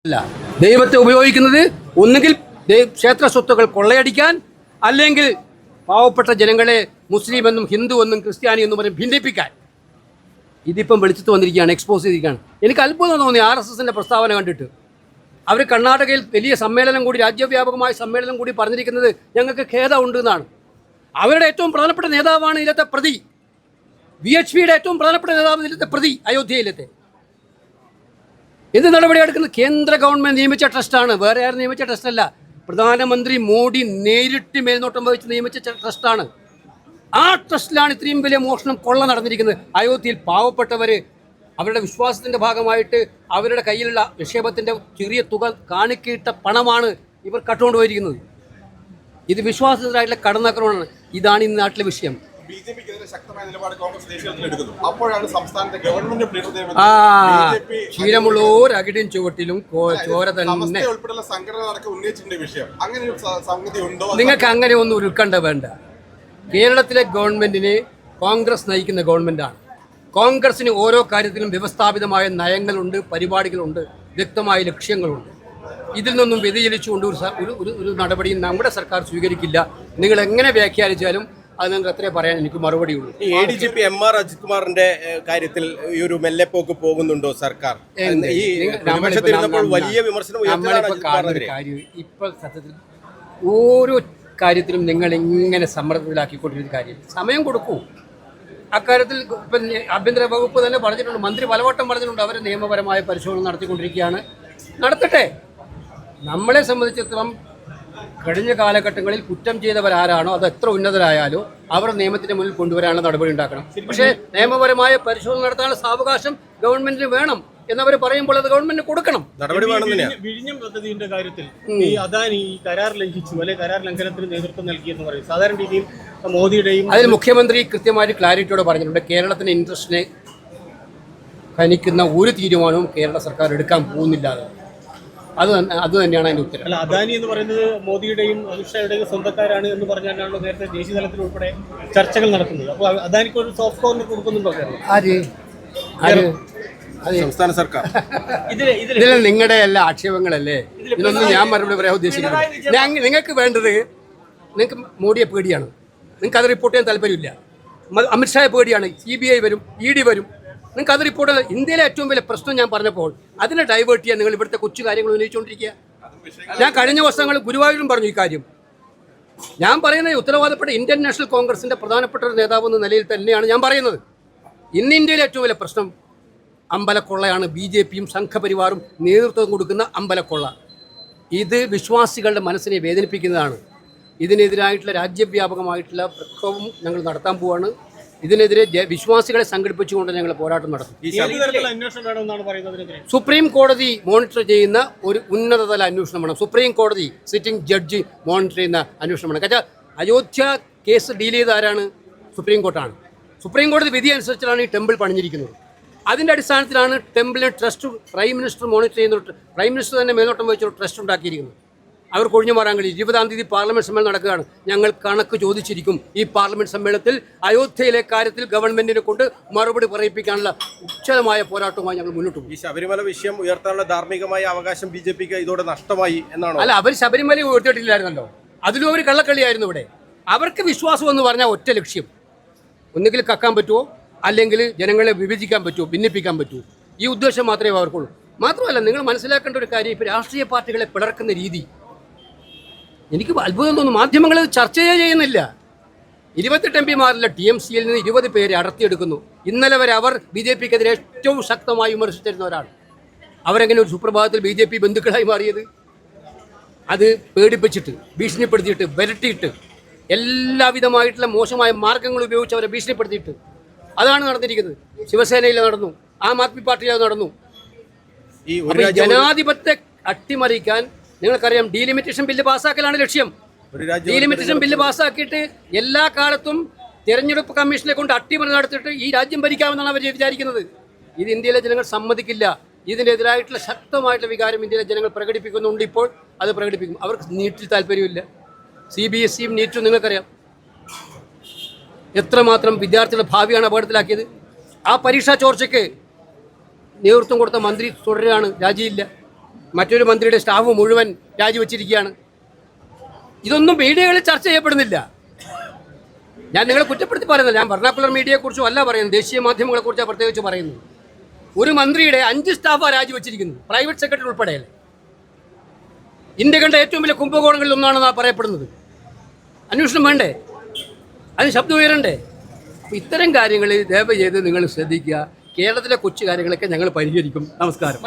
അല്ല, ദൈവത്തെ ഉപയോഗിക്കുന്നത് ഒന്നുകിൽ ക്ഷേത്ര സ്വത്തുക്കൾ കൊള്ളയടിക്കാൻ, അല്ലെങ്കിൽ പാവപ്പെട്ട ജനങ്ങളെ മുസ്ലിം എന്നും ഹിന്ദു എന്നും ക്രിസ്ത്യാനി എന്നും പറഞ്ഞ് ഭിന്നിപ്പിക്കാൻ. ഇതിപ്പം വെളിച്ചത്ത് വന്നിരിക്കുകയാണ്, എക്സ്പോസ് ചെയ്തിരിക്കുകയാണ്. എനിക്ക് അത്ഭുതം തോന്നി RSSൻ്റെ പ്രസ്താവന കണ്ടിട്ട്. അവർ കർണാടകയിൽ വലിയ സമ്മേളനം കൂടി, രാജ്യവ്യാപകമായ സമ്മേളനം കൂടി പറഞ്ഞിരിക്കുന്നത് ഞങ്ങൾക്ക് ഖേദമുണ്ട് എന്നാണ്. അവരുടെ ഏറ്റവും പ്രധാനപ്പെട്ട നേതാവാണ് ഇതിലത്തെ പ്രതി. VHPയുടെ ഏറ്റവും പ്രധാനപ്പെട്ട നേതാവ് ഇതിലത്തെ പ്രതി, അയോധ്യയിലത്തെ. എന്ത് നടപടിയെടുക്കുന്നത്? കേന്ദ്ര ഗവൺമെൻറ് നിയമിച്ച ട്രസ്റ്റാണ്, വേറെ ആരും നിയമിച്ച ട്രസ്റ്റല്ല. പ്രധാനമന്ത്രി മോഡി നേരിട്ട് മേൽനോട്ടം വഹിച്ച് നിയമിച്ച ട്രസ്റ്റാണ്. ആ ട്രസ്റ്റിലാണ് ഇത്രയും വലിയ മോഷണം, കൊള്ള നടന്നിരിക്കുന്നത്. അയോധ്യയിൽ പാവപ്പെട്ടവർ അവരുടെ വിശ്വാസത്തിൻ്റെ ഭാഗമായിട്ട് അവരുടെ കയ്യിലുള്ള നിക്ഷേപത്തിൻ്റെ ചെറിയ തുക കാണിക്കിട്ട പണമാണ് ഇവർ കട്ടുകൊണ്ടുപോയിരിക്കുന്നത്. ഇത് വിശ്വാസത്തിനായിട്ടുള്ള കടന്നാക്രമണമാണ്. ഇതാണ് ഈ നാട്ടിലെ വിഷയം. ക്ഷീരമുള്ളോർ അകിടും ചുവട്ടിലും ചോര തന്നെ. നിങ്ങൾക്ക് അങ്ങനെ ഒന്നും ഉരുക്കണ്ട വേണ്ട. കേരളത്തിലെ ഗവൺമെന്റിന് കോൺഗ്രസ് നയിക്കുന്ന ഗവൺമെന്റാണ്. കോൺഗ്രസിന് ഓരോ കാര്യത്തിലും വ്യവസ്ഥാപിതമായ നയങ്ങളുണ്ട്, പരിപാടികളുണ്ട്, വ്യക്തമായ ലക്ഷ്യങ്ങളുണ്ട്. ഇതിൽ നിന്നും വ്യതിചലിച്ചുകൊണ്ട് ഒരു നടപടിയും നമ്മുടെ സർക്കാർ സ്വീകരിക്കില്ല. നിങ്ങൾ എങ്ങനെ വ്യാഖ്യാനിച്ചാലും അത് നിങ്ങൾക്ക് അത്രേ പറയാൻ എനിക്ക് മറുപടിയുള്ളൂ. ADGP MR അജിത് കുമാറിന്റെ കാര്യത്തിൽ ഈ ഒരു മെല്ലെപ്പോക്ക് പോകുന്നുണ്ടോ സർക്കാർ? വലിയ വിമർശനം ഇപ്പോൾ സത്യത്തിൽ ഓരോ കാര്യത്തിലും നിങ്ങൾ ഇങ്ങനെ സമ്മർദ്ദത്തിലാക്കിക്കൊണ്ടിരുന്ന കാര്യം സമയം കൊടുക്കൂ. അക്കാര്യത്തിൽ ഇപ്പം ആഭ്യന്തര വകുപ്പ് തന്നെ പറഞ്ഞിട്ടുണ്ട്, മന്ത്രി പലവട്ടം പറഞ്ഞിട്ടുണ്ട്, അവർ നിയമപരമായ പരിശോധന നടത്തിക്കൊണ്ടിരിക്കുകയാണ്. നടത്തട്ടെ. നമ്മളെ സംബന്ധിച്ചിടത്തോളം കഴിഞ്ഞ കാലഘട്ടങ്ങളിൽ കുറ്റം ചെയ്തവരാരാണോ, അത് എത്ര ഉന്നതരായാലോ അവർ നിയമത്തിന് മുന്നിൽ കൊണ്ടുവരാനുള്ള നടപടി ഉണ്ടാക്കണം. പക്ഷേ നിയമപരമായ പരിശോധന നടത്താനുള്ള സാവകാശം ഗവൺമെന്റിന് വേണം എന്നവർ പറയുമ്പോൾ അത് ഗവൺമെന്റിന് കൊടുക്കണം. വിഴിഞ്ഞം പദ്ധതിയുടെ കാര്യത്തിൽ ഈ അദാനി കരാർ ലംഘിച്ചു, അല്ലെങ്കിൽ കരാർ ലംഘനത്തിന് നേതൃത്വം നൽകിയെന്ന് പറയും. സാധാരണ രീതിയിൽ മോദിയുടെയും അതിൽ മുഖ്യമന്ത്രി കൃത്യമായിട്ട് ക്ലാരിറ്റിയോടെ പറഞ്ഞിട്ടുണ്ട്, കേരളത്തിന്റെ ഇൻട്രസ്റ്റിനെ ഹനിക്കുന്ന ഒരു തീരുമാനവും കേരള സർക്കാർ എടുക്കാൻ പോകുന്നില്ല. അത് തന്നെയാണ് അതിന്റെ ഉത്തരം. അല്ല, അദാനി എന്ന് പറയുന്നത് മോദിയുടെയും അമിത്ഷായുടെയും സ്വന്തക്കാരാണ് എന്ന് പറഞ്ഞാണല്ലോ നേരത്തെ ദേശീയ തലത്തിൽ ഉൾപ്പെടെ ചർച്ചകൾ നടക്കുന്നത്. അപ്പോൾ അദാനിക്ക് ഒരു സോഫ്റ്റ് കോർണർ കൊടുക്കുന്നുണ്ടോ കേരളം? സംസ്ഥാന സർക്കാർ ഇതിൽ നിങ്ങളുടെ എല്ലാ ആക്ഷേപങ്ങളല്ലേ, ഇതിനൊന്നും ഞാൻ മറുപടി പറയാൻ ഉദ്ദേശിക്കുന്നത്. നിങ്ങൾക്ക് വേണ്ടത്, നിങ്ങൾക്ക് മോഡിയെ പേടിയാണ്, നിങ്ങൾക്ക് അത് റിപ്പോർട്ട് ചെയ്യാൻ താല്പര്യമില്ല. അമിത്ഷായെ പേടിയാണ്, CBI വരും, ED വരും, നിങ്ങൾക്ക് അത് റിപ്പോർട്ട്. ഇന്ത്യയിലെ ഏറ്റവും വലിയ പ്രശ്നം ഞാൻ പറഞ്ഞപ്പോൾ അതിനെ ഡൈവേർട്ട് ചെയ്യാൻ നിങ്ങൾ ഇവിടുത്തെ കൊച്ചു കാര്യങ്ങൾ ഉന്നയിച്ചുകൊണ്ടിരിക്കുക. ഞാൻ കഴിഞ്ഞ വർഷങ്ങൾ ഗുരുവായൂരും പറഞ്ഞു ഈ കാര്യം. ഞാൻ പറയുന്നത് ഉത്തരവാദപ്പെട്ട ഇന്ത്യൻ നാഷണൽ കോൺഗ്രസിൻ്റെ പ്രധാനപ്പെട്ട ഒരു നേതാവ് എന്ന നിലയിൽ തന്നെയാണ് ഞാൻ പറയുന്നത്. ഇന്ന് ഇന്ത്യയിലെ ഏറ്റവും വലിയ പ്രശ്നം അമ്പലക്കൊള്ളയാണ്. BJPയും സംഘപരിവാറും നേതൃത്വം കൊടുക്കുന്ന അമ്പലക്കൊള്ള. ഇത് വിശ്വാസികളുടെ മനസ്സിനെ വേദനിപ്പിക്കുന്നതാണ്. ഇതിനെതിരായിട്ടുള്ള രാജ്യവ്യാപകമായിട്ടുള്ള പ്രക്ഷോഭം ഞങ്ങൾ നടത്താൻ പോവാണ്. ഇതിനെതിരെ വിശ്വാസികളെ സംഘടിപ്പിച്ചുകൊണ്ട് ഞങ്ങൾ പോരാട്ടം നടത്തും. സുപ്രീം കോടതി മോണിറ്റർ ചെയ്യുന്ന ഒരു ഉന്നതതല അന്വേഷണം വേണം. സുപ്രീം കോടതി സിറ്റിംഗ് ജഡ്ജി മോണിറ്റർ ചെയ്യുന്ന അന്വേഷണം വേണം. കാരണം അയോധ്യ കേസ് ഡീൽ ചെയ്ത ആരാണ്? സുപ്രീം കോർട്ടാണ്. സുപ്രീം കോടതി വിധി അനുസരിച്ചാണ് ഈ ടെമ്പിൾ പണിഞ്ഞിരിക്കുന്നത്. അതിൻ്റെ അടിസ്ഥാനത്തിലാണ് ടെമ്പിളിനെ ട്രസ്റ്റ് പ്രൈം മിനിസ്റ്റർ മോണിറ്റർ ചെയ്യുന്ന, പ്രൈം മിനിസ്റ്റർ തന്നെ മേൽനോട്ടം വഹിച്ചൊരു ട്രസ്റ്റ് ഉണ്ടാക്കിയിരിക്കുന്നത്. അവർ കൊഴിഞ്ഞു മാറാൻ കഴിയും. 20-ാം തീയതി പാർലമെന്റ് സമ്മേളനം നടക്കുകയാണ്. ഞങ്ങൾ കണക്ക് ചോദിച്ചിരിക്കും. ഈ പാർലമെന്റ് സമ്മേളനത്തിൽ അയോധ്യയിലെ കാര്യത്തിൽ ഗവൺമെന്റിനെ കൊണ്ട് മറുപടി പറയിപ്പിക്കാനുള്ള ഉച്ചതമായ പോരാട്ടവുമായി ഞങ്ങൾ മുന്നോട്ട് പോകും. ഈ ശബരിമല വിഷയം ഉയർത്താനുള്ള ധാർമ്മികമായ അവകാശം BJPക്ക് ഇതോടെ നഷ്ടമായി എന്നാണ്. അല്ല, അവർ ശബരിമല ഉയർത്തിയിട്ടില്ലായിരുന്നല്ലോ. അതിലും അവർ കള്ളക്കളിയായിരുന്നു. ഇവിടെ അവർക്ക് വിശ്വാസം എന്ന് പറഞ്ഞാൽ ഒറ്റ ലക്ഷ്യം, ഒന്നുകിൽ കക്കാൻ പറ്റുമോ, അല്ലെങ്കിൽ ജനങ്ങളെ വിഭജിക്കാൻ പറ്റുമോ, ഭിന്നിപ്പിക്കാൻ പറ്റുമോ. ഈ ഉദ്ദേശം മാത്രമേ അവർക്കുള്ളൂ. മാത്രമല്ല, നിങ്ങൾ മനസ്സിലാക്കേണ്ട ഒരു കാര്യം, ഇപ്പോൾ രാഷ്ട്രീയ പാർട്ടികളെ പിളർക്കുന്ന രീതി എനിക്ക് അത്ഭുതം തോന്നുന്നു. മാധ്യമങ്ങൾ ചർച്ചയേ ചെയ്യുന്നില്ല. 28 MPമാരില്ല, TMCയിൽ നിന്ന് 20 പേരെ അടർത്തിയെടുക്കുന്നു. ഇന്നലെ വരെ അവർ BJPക്കെതിരെ ഏറ്റവും ശക്തമായി വിമർശിച്ചിരുന്നവരാണ്. അവരെങ്ങനെ ഒരു സുപ്രഭാതത്തിൽ BJP ബന്ധുക്കളായി മാറിയത്? അത് പേടിപ്പിച്ചിട്ട്, ഭീഷണിപ്പെടുത്തിയിട്ട്, വരട്ടിയിട്ട്, എല്ലാവിധമായിട്ടുള്ള മോശമായ മാർഗങ്ങൾ ഉപയോഗിച്ച് അവരെ ഭീഷണിപ്പെടുത്തിയിട്ട് അതാണ് നടന്നിരിക്കുന്നത്. ശിവസേനയിൽ നടന്നു, ആം ആദ്മി പാർട്ടിയിൽ നടന്നു. ജനാധിപത്യത്തെ അട്ടിമറിക്കാൻ നിങ്ങൾക്കറിയാം, ഡീലിമിറ്റേഷൻ ബില്ല് പാസ്സാക്കലാണ് ലക്ഷ്യം. ഡീലിമിറ്റേഷൻ ബില്ല് പാസ്സാക്കിയിട്ട് എല്ലാ കാലത്തും തെരഞ്ഞെടുപ്പ് കമ്മീഷനെ കൊണ്ട് അട്ടിമറി നടത്തിയിട്ട് ഈ രാജ്യം ഭരിക്കാമെന്നാണ് അവർ വിചാരിക്കുന്നത്. ഇത് ഇന്ത്യയിലെ ജനങ്ങൾ സമ്മതിക്കില്ല. ഇതിനെതിരായിട്ടുള്ള ശക്തമായിട്ടുള്ള വികാരം ഇന്ത്യയിലെ ജനങ്ങൾ പ്രകടിപ്പിക്കുന്നുണ്ട്. ഇപ്പോൾ അത് പ്രകടിപ്പിക്കും. അവർക്ക് നീറ്റിൽ താല്പര്യമില്ല. CBSEയും നീറ്റും നിങ്ങൾക്കറിയാം എത്രമാത്രം വിദ്യാർത്ഥികളുടെ ഭാവിയാണ് അപകടത്തിലാക്കിയത്. ആ പരീക്ഷാ ചോർച്ചയ്ക്ക് നേതൃത്വം കൊടുത്ത മന്ത്രി തുടരുകയാണ്, രാജിയില്ല. മറ്റൊരു മന്ത്രിയുടെ സ്റ്റാഫ് മുഴുവൻ രാജിവെച്ചിരിക്കുകയാണ്. ഇതൊന്നും മീഡിയകളിൽ ചർച്ച ചെയ്യപ്പെടുന്നില്ല. ഞാൻ നിങ്ങളെ കുറ്റപ്പെടുത്തി പറയുന്നത്, ഞാൻ വെർണാക്കുലർ മീഡിയയെക്കുറിച്ചും അല്ല പറയുന്നത്, ദേശീയ മാധ്യമങ്ങളെക്കുറിച്ചാണ് പ്രത്യേകിച്ച് പറയുന്നത്. ഒരു മന്ത്രിയുടെ 5 സ്റ്റാഫാണ് രാജിവെച്ചിരിക്കുന്നത്, പ്രൈവറ്റ് സെക്രട്ടറി ഉൾപ്പെടെ. ഇന്ത്യ കണ്ട ഏറ്റവും വലിയ കുംഭകോണങ്ങളിൽ ഒന്നാണെന്നാണ് പറയപ്പെടുന്നത്. അന്വേഷണം വേണ്ടേ? അതിന് ശബ്ദം ഉയരണ്ടേ? അപ്പോൾ ഇത്തരം കാര്യങ്ങളിൽ ദയവ് ചെയ്ത് നിങ്ങൾ ശ്രദ്ധിക്കുക. കേരളത്തിലെ കൊച്ചു കാര്യങ്ങളൊക്കെ ഞങ്ങൾ പരിഹരിക്കും. നമസ്കാരം.